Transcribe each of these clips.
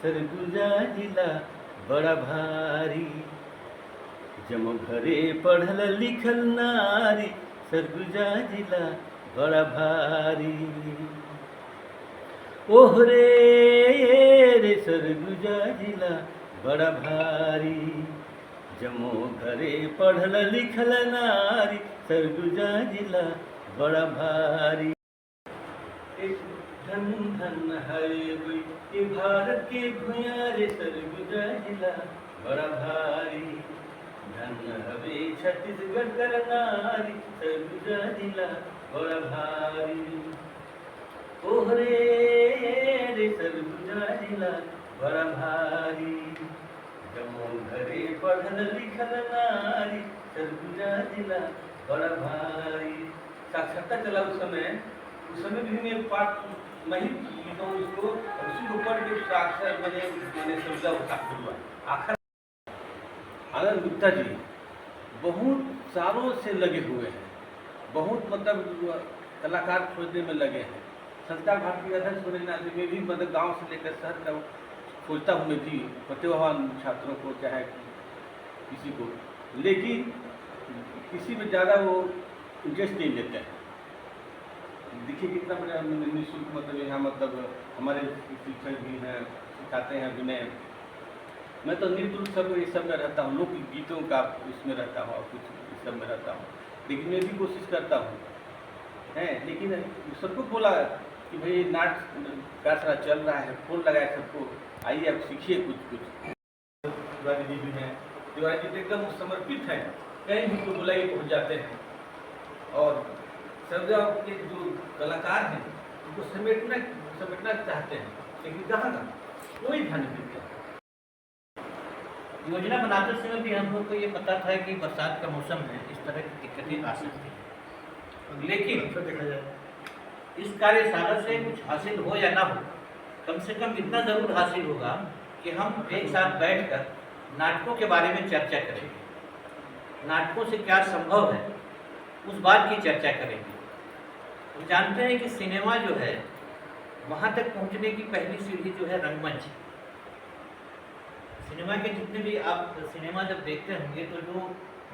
सरगुजा जिला बड़ा भारी, जमो घरे पढ़ल लिखल नारी, सरगुजा जिला बड़ा भारी। ओहरे रे सरगुजा जिला बड़ा भारी, जमो घरे पढ़ल लिखल नारी, सरगुजा जिला बड़ा भारी। एक धन धन है ये भारत के भूया रे, सरगुजा जिला बड़ा भारी। धन हवे छत्तीसगढ़ कर नारी, सरगुजा जिला बड़ा भारी। ओहरे रे सरगुजा जिला बड़ा भारी, जमो घरे पढ़ल लिखल नारी, सरगुजा जिला बड़ा भारी। साक्षरता चला उस समय भी मैं पाठ नहीं लिखा हूँ इसको, उसी को पढ़ के साक्षर मैंने समझा हुआ। आखिर आनंद गुप्ता जी बहुत सालों से लगे हुए हैं, बहुत मतलब कलाकार खोजने में लगे हैं। संस्था भारत के अध्यक्ष होने के नाते में भी मतलब गांव से लेकर शहर तक खोजता हूँ मैं भी प्रतिभावान छात्रों को, चाहे किसी को, लेकिन किसी में ज़्यादा वो इंटरेस्ट नहीं लेते हैं। देखिए कितना बड़ा निःशुल्क मतलब यहाँ मतलब हमारे शिक्षक भी हैं, सिखाते हैं विनय। मैं तो नृत्य उत्सव इस सब में रहता हूँ, लोक गीतों का इसमें रहता हूँ और कुछ इस सब में रहता हूँ, लेकिन मैं भी कोशिश करता हूँ हैं। लेकिन सबको बोला कि भाई नाट्य का चल रहा है, फोन लगाए सबको, आइए आप सीखिए कुछ। तिवारी जी भी हैं, तिवारी जी एकदम समर्पित हैं, कहीं भी तो बुलाइए पहुँच जाते हैं। और सब के जो कलाकार हैं उनको समेटना चाहते हैं, लेकिन कहाँ कोई ध्यान नहीं देता। योजना बनाते समय भी हम लोग को ये पता था कि बरसात का मौसम है, इस तरह की दिक्कतें आ सकती हैं, लेकिन देखा जाए इस कार्यशाला से कुछ हासिल हो या ना हो, कम से कम इतना ज़रूर हासिल होगा कि हम एक साथ बैठकर नाटकों के बारे में चर्चा करेंगे, नाटकों से क्या संभव है उस बात की चर्चा करेंगे। तो जानते हैं कि सिनेमा जो है वहाँ तक पहुँचने की पहली सीढ़ी जो है रंगमंच। सिनेमा के जितने भी आप सिनेमा जब देखते होंगे तो जो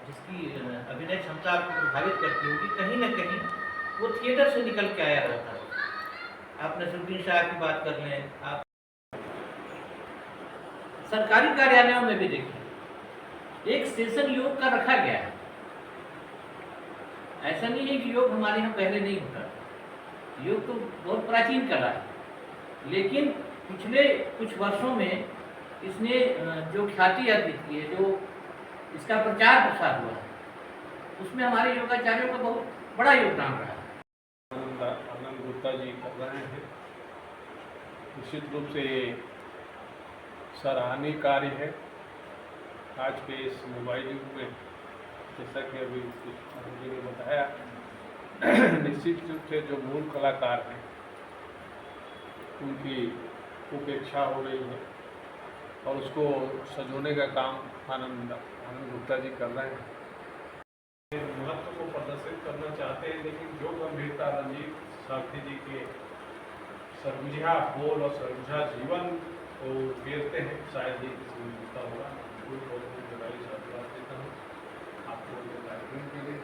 जिसकी अभिनय क्षमता आपको प्रभावित करती होगी, कहीं ना कहीं वो थिएटर से निकल के आया रहता है। आप नसीरुद्दीन शाह की बात कर लें, आप सरकारी कार्यालयों में भी देखिए एक सेशन योग का रखा गया है। ऐसा नहीं है कि योग हमारे यहाँ पहले नहीं होता, योग तो बहुत प्राचीन कला है, लेकिन पिछले कुछ वर्षों में इसने जो ख्याति अर्जित की है, जो इसका प्रचार प्रसार हुआ है, उसमें हमारे योगाचार्यों का बहुत बड़ा योगदान रहा है। आनंद गुप्ता जी कर रहे हैं, निश्चित रूप से सराहनीय कार्य है। आज के इस मोबाइल युग में, जैसा कि अभी जी ने बताया, निश्चित रूप से जो मूल कलाकार हैं उनकी उपेक्षा हो रही है और उसको सजोने का काम आनंद गुप्ता जी कर रहे हैं। महत्व को प्रदर्शित करना चाहते हैं, लेकिन जो गंभीरता रंजीत सारथी जी के सरगुजा बोल और सरगुजा जीवन को घेरते हैं, शायद ही किसी में मिलता होगा। बहुत बधाई साधुवाद देता हूँ आपको कार्यक्रम के लिए।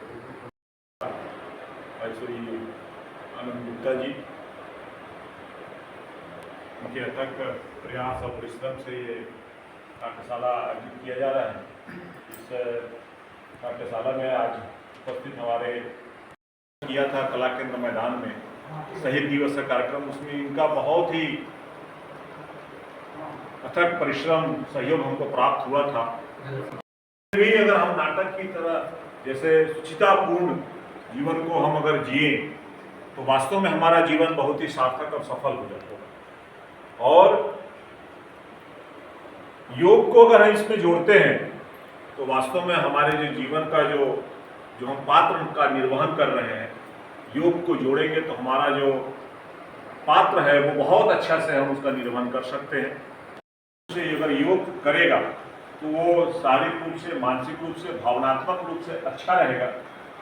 श्री आनंद गुप्ता जी, उनके अथक प्रयास और परिश्रम से ये कार्यशाला आयोजित किया जा रहा है। इस कार्यशाला में आज उपस्थित हमारे किया था कला केंद्र मैदान में शहीद दिवस का कार्यक्रम, उसमें इनका बहुत ही अथक परिश्रम सहयोग हमको प्राप्त हुआ था। भी अगर हम नाटक की तरह जैसे सुचितापूर्ण जीवन को हम अगर जिए तो वास्तव में हमारा जीवन बहुत ही सार्थक और सफल हो जाता है। और योग को अगर हम इसमें जोड़ते हैं तो वास्तव में हमारे जो जीवन का जो हम पात्र का निर्वहन कर रहे हैं, योग को जोड़ेंगे तो हमारा जो पात्र है वो बहुत अच्छा से हम उसका निर्वहन कर सकते हैं। से अगर योग करेगा तो वो शारीरिक रूप से, मानसिक रूप से, भावनात्मक रूप से अच्छा रहेगा,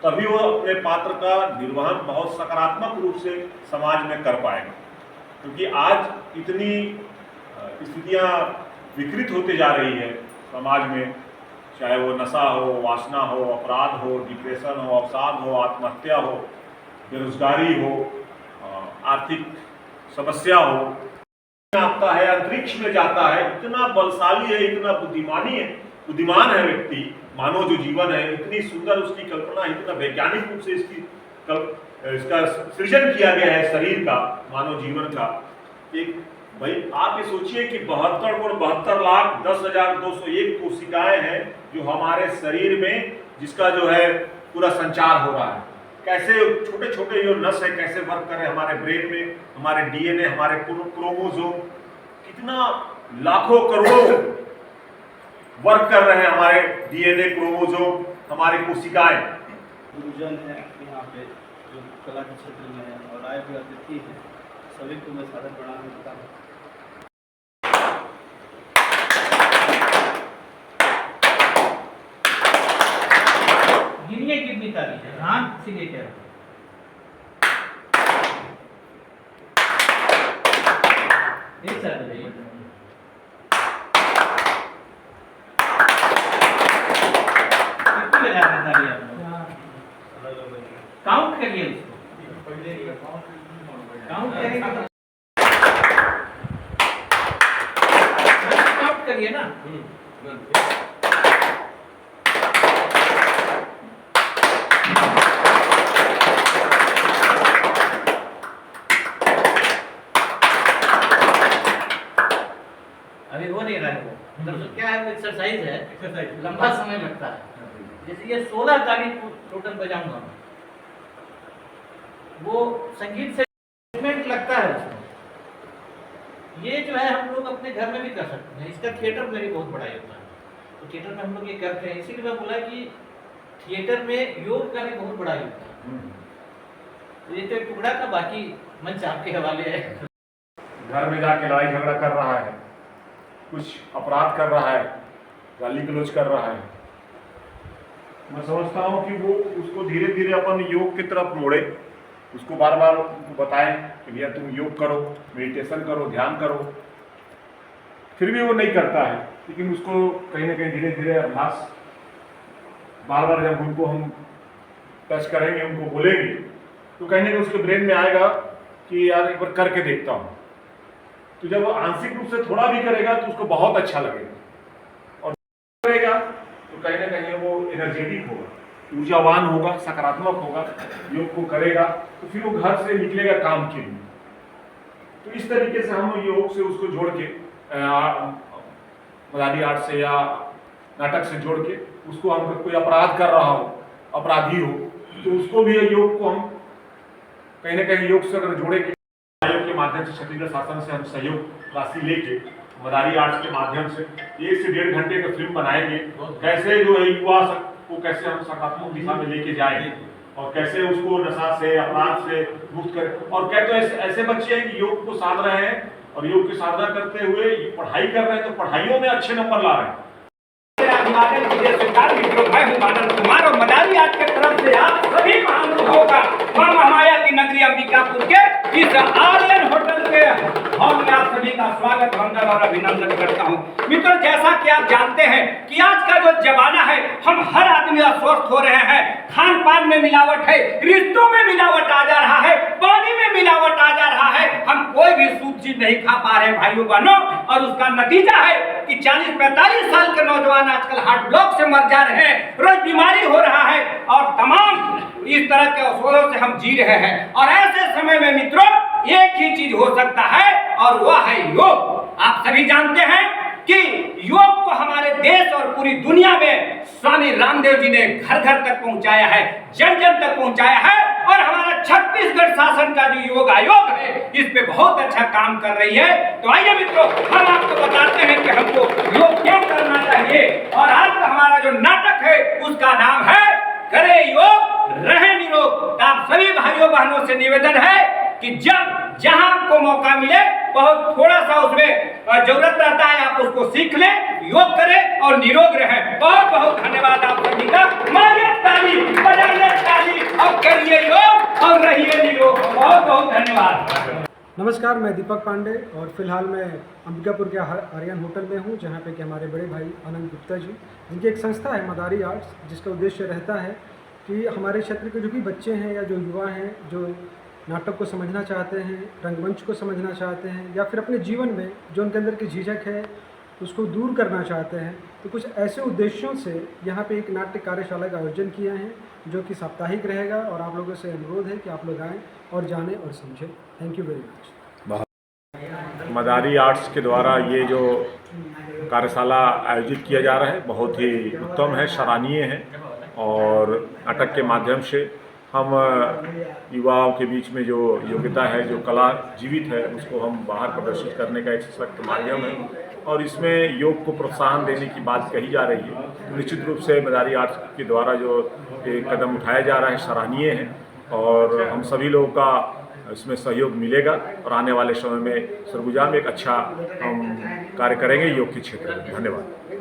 तभी वो अपने पात्र का निर्वहन बहुत सकारात्मक रूप से समाज में कर पाएगा। क्योंकि आज इतनी स्थितियाँ विकृत होते जा रही है समाज में, चाहे वो नशा हो, वासना हो, अपराध हो, डिप्रेशन हो, अवसाद हो, आत्महत्या हो, बेरोजगारी हो, आर्थिक समस्या हो, आता है अंतरिक्ष में जाता है, इतना बलशाली है, इतना बुद्धिमान है व्यक्ति, मानव जो जीवन है, इतनी सुंदर उसकी कल्पना, इतना वैज्ञानिक रूप से इसका सृजन किया गया है शरीर का, मानव जीवन का। एक भाई आप ये सोचिए कि 72,72,10,201 कोशिकाएं हैं जो हमारे शरीर में, जिसका जो है पूरा संचार हो रहा है। कैसे छोटे छोटे जो नस है कैसे वर्क कर रहे हैं हमारे ब्रेन में, हमारे डीएनए, हमारे क्रोमोसोम, कितना लाखों करोड़ों वर्क कर रहे हैं हमारे डीएनए, क्रोमोसोम, हमारी कोशिकाएं। गुरुजन है यहाँ पे जो कला के क्षेत्र में है और आए हुए अतिथि हैं, सभी को मैं सादर प्रणाम करता हूँ। गिनिए कितनी तारीख है, ध्यान से लेकर एक साथ बताइए। कितनी बजाते ताली आप लोग? काउंट करिए उसको, काउंट करिए, काउंट करिए ना। अभी हो नहीं रहा है वो, दरअसल क्या है, वो एक्सरसाइज है, एक्सरसाइज लंबा समय लगता है। जैसे ये 16 ताली टोटल बजाऊंगा मैं, वो संगीत से इंस्ट्रूमेंट लगता है उसमें। ये जो है हम लोग अपने घर में भी कर सकते हैं, इसका थिएटर में भी बहुत बड़ा योगदान है। तो थिएटर में हम लोग ये करते हैं, इसीलिए मैं बोला कि थिएटर में योग का भी बहुत बड़ा योगदान है। तो ये तो एक टुकड़ा का, बाकी मंच आपके हवाले है। घर में जाके लड़ाई झगड़ा कर रहा है, कुछ अपराध कर रहा है, गाली गलौज कर रहा है, मैं समझता हूँ कि वो उसको धीरे धीरे अपन योग की तरफ मोड़े, उसको बार बार बताएं कि भैया तुम योग करो, मेडिटेशन करो, ध्यान करो। फिर भी वो नहीं करता है, लेकिन उसको कहीं ना कहीं धीरे धीरे अभ्यास, बार बार जब उनको हम टच करेंगे, उनको बोलेंगे, तो कहीं ना कहीं उसके ब्रेन में आएगा कि यार एक बार करके देखता हूँ। तो जब वो आंशिक रूप से थोड़ा भी करेगा तो उसको बहुत अच्छा लगेगा, और करेगा तो कहीं ना कहीं वो एनर्जेटिक होगा, ऊर्जावान होगा, सकारात्मक होगा, योग को करेगा तो फिर वो घर से निकलेगा काम के लिए। तो इस तरीके से हम योग से उसको जोड़ के, मदारी आर्ट से या नाटक से जोड़ के, उसको हम कोई अपराध कर रहा हो, अपराधी हो, तो उसको भी योग को हम कहीं ना कहीं योग से अगर जोड़ेंगे, आयोग के माध्यम से, छत्तीसगढ़ शासन से हम सहयोग राशि लेके मदारी आर्ट्स के माध्यम से 1 से 1.5 घंटे का फिल्म बनाएंगे, कैसे जो है युवा को कैसे हम सकारात्मक दिशा में लेके जाएंगे और कैसे उसको नशा से, अपराध से मुक्त करें। और क्या तो ऐसे बच्चे हैं कि योग को साध रहे हैं और योग की साधना करते हुए पढ़ाई कर रहे हैं, तो पढ़ाइयों में अच्छे नंबर ला रहे हैं। मैं हूं बादल कुमार और मदारी आर्ट की तरफ से आप सभी महानुभावों का मां महामाया की नगरी अंबिकापुर के इस आर्यन होटल के हॉल में आप सभी का स्वागत, वंदन और अभिनंदन करता हूं। मित्रों, जैसा कि आप जानते हैं कि आज का जो जमाना है, हम हर आदमी अस्वस्थ हो रहे हैं, खान पान में मिलावट है, रिश्तों में मिलावट आ जा रहा है, पानी में मिलावट आ जा रहा है, हम कोई भी शुद्ध चीज नहीं खा पा रहे भाइयों बहनों, और उसका नतीजा है कि 40-45 साल के नौजवान आजकल हार्ट ब्लॉक से मर जा रहे हैं, रोज बीमारी हो रहा है और तमाम इस तरह के असुरों से हम जी रहे हैं। और ऐसे समय में मित्रों एक ही चीज हो सकता है और वह है योग। आप सभी जानते हैं कि योग को हमारे देश और पूरी दुनिया में स्वामी रामदेव जी ने घर घर तक पहुंचाया है, जन जन तक पहुंचाया है, और हमारा छत्तीसगढ़ शासन का जो योग आयोग है इस पे बहुत अच्छा काम कर रही है। तो आइए मित्रों, हम आपको बताते हैं कि हमको योग क्यों करना चाहिए। और आज का हमारा जो नाटक है उसका नाम है करे योग रहे निरोग। तो आप सभी भाइयों बहनों से निवेदन है कि जब जहां आपको मौका मिले, बहुत थोड़ा सा उसमें जरूरत रहता है, आप उसको सीख लें, योग करें और निरोग रहें। बहुत बहुत धन्यवाद आप सभी का। मारिए ताली, बजाइए ताली और करिए योग और रहिए निरोग। बहुत बहुत धन्यवाद। नमस्कार, मैं दीपक पांडे और फिलहाल मैं अंबिकापुर के आर्यन होटल में हूँ, जहाँ पे कि हमारे बड़े भाई आनंद गुप्ता जी, जिनकी एक संस्था है मदारी आर्ट्स, जिसका उद्देश्य रहता है कि हमारे क्षेत्र के जो भी बच्चे हैं या जो युवा हैं, जो नाटक को समझना चाहते हैं, रंगमंच को समझना चाहते हैं, या फिर अपने जीवन में जो उनके अंदर की झिझक है उसको दूर करना चाहते हैं, तो कुछ ऐसे उद्देश्यों से यहाँ पे एक नाट्य कार्यशाला का आयोजन किया है, जो कि साप्ताहिक रहेगा। और आप लोगों से अनुरोध है कि आप लोग आएँ और जानें और समझें। Thank you very much. Madari arts के द्वारा ये जो कार्यशाला आयोजित किया जा रहा है बहुत ही उत्तम है, सराहनीय है। और नाटक के माध्यम से हम युवाओं के बीच में जो योग्यता है, जो कला जीवित है, उसको हम बाहर प्रदर्शित करने का एक सशक्त माध्यम है। और इसमें योग को प्रोत्साहन देने की बात कही जा रही है। निश्चित रूप से मदारी आर्ट्स के द्वारा जो एक कदम उठाया जा रहा है सराहनीय है, और हम सभी लोगों का इसमें सहयोग मिलेगा और आने वाले समय में सरगुजा में एक अच्छा हम कार्य करेंगे योग के क्षेत्र में। धन्यवाद।